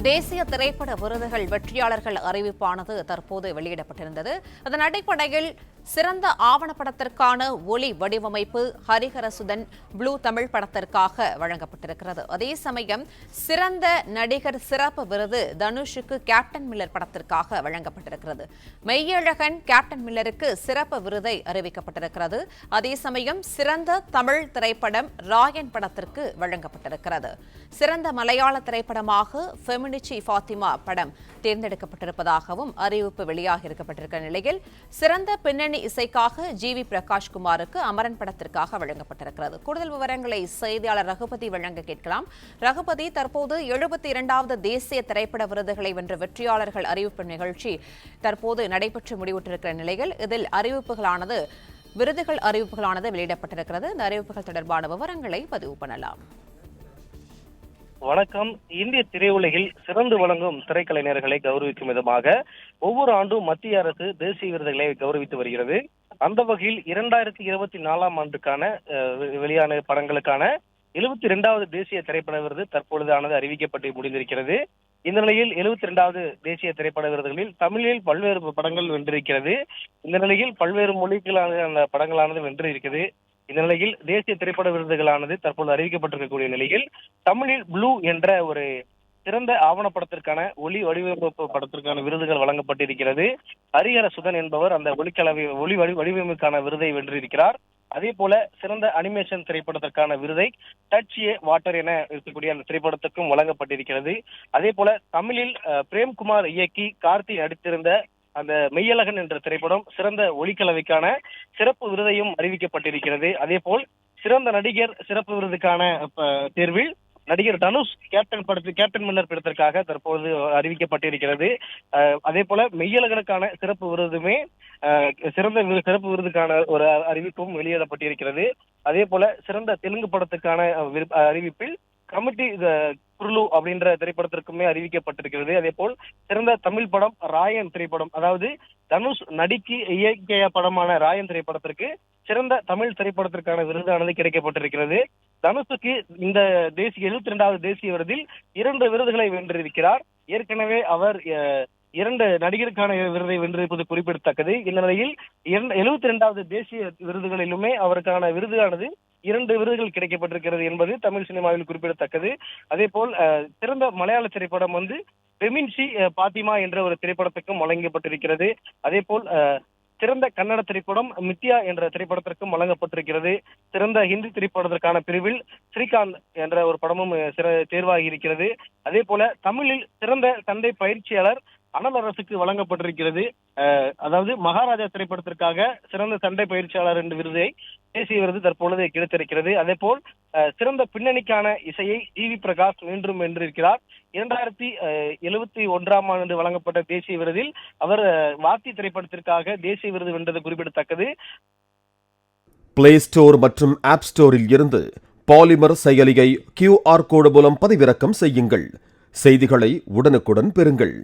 தேசிய திரைப்பட விருதுகள் வெற்றியாளர்கள் அறிவிப்பானது தற்போது வெளியிடப்பட்டிருந்தது. அதன் அடிப்படையில் சிறந்த ஆவணப்படத்திற்கான ஒலி வடிவமைப்பு ஹரிஹரசுதன் ப்ளூ தமிழ் படத்திற்காக வழங்கப்பட்டிருக்கிறது. அதே சமயம் சிறந்த நடிகர் சிறப்பு விருது தனுஷுக்கு கேப்டன் மில்லர் படத்திற்காக வழங்கப்பட்டிருக்கிறது. மெய்யழகன் கேப்டன் மில்லருக்கு சிறப்பு விருதை அறிவிக்கப்பட்டிருக்கிறது. அதே சமயம் சிறந்த தமிழ் திரைப்படம் ராயன் படத்திற்கு வழங்கப்பட்டிருக்கிறது. சிறந்த மலையாள திரைப்படமாக ஃபெமினிச்சி ஃபாத்திமா படம் தேர்ந்தெடுக்கப்பட்டிருப்பதாகவும் அறிவிப்பு வெளியாகியிருக்கப்பட்டிருக்கிற நிலையில் சிறந்த பின்னணி இசைக்காக ஜி.வி. பிரகாஷ்குமாருக்கு அமரன் படத்திற்காக வழங்கப்பட்டிருக்கிறது. கூடுதல் விவரங்களை செய்தியாளர் ரகுபதி வழங்க கேட்கலாம். ரகுபதி, தற்போது 72வது தேசிய திரைப்பட விருதுகளை வென்ற வெற்றியாளர்கள் அறிவிப்பு நிகழ்ச்சி தற்போது நடைபெற்று முடிவுற்றிருக்கிற நிலையில் இதில் விருதுகள் அறிவிப்புகளானது வெளியிடப்பட்டிருக்கிறது. இந்த அறிவிப்புகள் தொடர்பான விவரங்களை பதிவு பண்ணலாம். வணக்கம். இந்திய திரையுலகில் சிறந்து வழங்கும் திரைக்கலைஞர்களை கௌரவிக்கும் விதமாக ஒவ்வொரு ஆண்டும் மத்திய அரசு தேசிய விருதுகளை கௌரவித்து வருகிறது. அந்த வகையில் 2024ஆம் ஆண்டுக்கான வெளியான படங்களுக்கான 72வது தேசிய திரைப்பட விருது தற்பொழுதானது அறிவிக்கப்பட்டு முடிந்திருக்கிறது. இந்த நிலையில் 72வது தேசிய திரைப்பட விருதுகளில் தமிழில் பல்வேறு படங்கள் வென்றிருக்கிறது. இந்த நிலையில் பல்வேறு மொழிகளான அந்த படங்களானது வென்றிருக்கிறது. இந்த நிலையில் தேசிய திரைப்பட விருதுகளானது தற்போது அறிவிக்கப்பட்டிருக்கக்கூடிய நிலையில் தமிழில் ப்ளூ என்ற ஒரு சிறந்த ஆவணப்படத்திற்கான ஒலி வடிவமைப்பு படத்திற்கான விருதுகள் வழங்கப்பட்டிருக்கிறது. ஹரிஹரசுதன் என்பவர் அந்த ஒலி வடிவமைப்புக்கான விருதை வென்றிருக்கிறார். அதே போல சிறந்த அனிமேஷன் திரைப்படத்திற்கான விருதை டச் ஏ வாட்டர் என இருக்கக்கூடிய அந்த திரைப்படத்துக்கும் வழங்கப்பட்டிருக்கிறது. அதே போல தமிழில் பிரேம்குமார் இயக்கி கார்த்தி நடித்திருந்த அந்த மெய்யழகன் என்ற திரைப்படம் சிறந்த ஒலிக்கலவைக்கான சிறப்பு விருதையும் அறிவிக்கப்பட்டிருக்கிறது. அதே போல் சிறந்த நடிகர் சிறப்பு விருதுக்கான தேர்வில் நடிகர் தனுஷ் கேப்டன் மில்லர் படத்திற்காக தற்போது அறிவிக்கப்பட்டிருக்கிறது. அதே போல மெய்யழகனுக்கான சிறப்பு விருதுமே சிறந்த சிறப்பு விருதுக்கான ஒரு அறிவிப்பும் வெளியிடப்பட்டிருக்கிறது. அதே போல சிறந்த தெலுங்கு படத்துக்கான அறிவிப்பில் கமிட்டி குருளு அப்படின்ற திரைப்படத்திற்குமே அறிவிக்கப்பட்டிருக்கிறது. அதே போல் சிறந்த தமிழ் படம் ராயன் திரைப்படம், அதாவது தனுஷ் நடிக்கு இயக்கிய படமான ராயன் திரைப்படத்திற்கு சிறந்த தமிழ் திரைப்படத்திற்கான விருதானது கிடைக்கப்பட்டிருக்கிறது. தனுஷுக்கு இந்த 72வது தேசிய விருதில் 2 விருதுகளை வென்றிருக்கிறார். ஏற்கனவே அவர் 2 நடிகருக்கான விருதை வென்றிருப்பது குறிப்பிடத்தக்கது. இந்த நிலையில் 72வது தேசிய விருதுகளிலுமே அவருக்கான விருதானது 2 விருதுகள் கிடைக்கப்பட்டிருக்கிறது என்பது தமிழ் சினிமாவில் குறிப்பிடத்தக்கது. அதே போல் சிறந்த மலையாள திரைப்படம் ஃபெமினிச்சி ஃபாத்திமா என்ற ஒரு திரைப்படத்துக்கும் வழங்கப்பட்டிருக்கிறது. அதே போல் சிறந்த கன்னட திரைப்படம் மித்யா என்ற திரைப்படத்திற்கும் வழங்கப்பட்டிருக்கிறது. சிறந்த ஹிந்தி திரைப்படத்திற்கான பிரிவில் ஸ்ரீகாந்த் என்ற ஒரு படமும் தேர்வாகி இருக்கிறது. அதே போல தமிழில் சிறந்த சண்டை பயிற்சியாளர் அனல் அரசுக்கு வழங்கப்பட்டிருக்கிறது. அதாவது மகாராஜா திரைப்படத்திற்காக சிறந்த சண்டை பயிற்சியாளர் என்ற விருதை தேசிய விருது தற்பொழுது கிடைத்திருக்கிறது. அதே போல் சிறந்த பின்னணிக்கான இசையை ஜி.வி. பிரகாஷ் மீண்டும் வென்றிருக்கிறார். 2071ஆம் ஆண்டு வழங்கப்பட்ட தேசிய விருதில் அவர் வாத்தி திரைப்படத்திற்காக தேசிய விருது வென்றது குறிப்பிடத்தக்கது. பிளே ஸ்டோர் மற்றும் ஆப் ஸ்டோரில் இருந்து பாலிமர் செயலியை QR கோடு மூலம் பதிவிறக்கம் செய்யுங்கள். செய்திகளை உடனுக்குடன் பெறுங்கள்.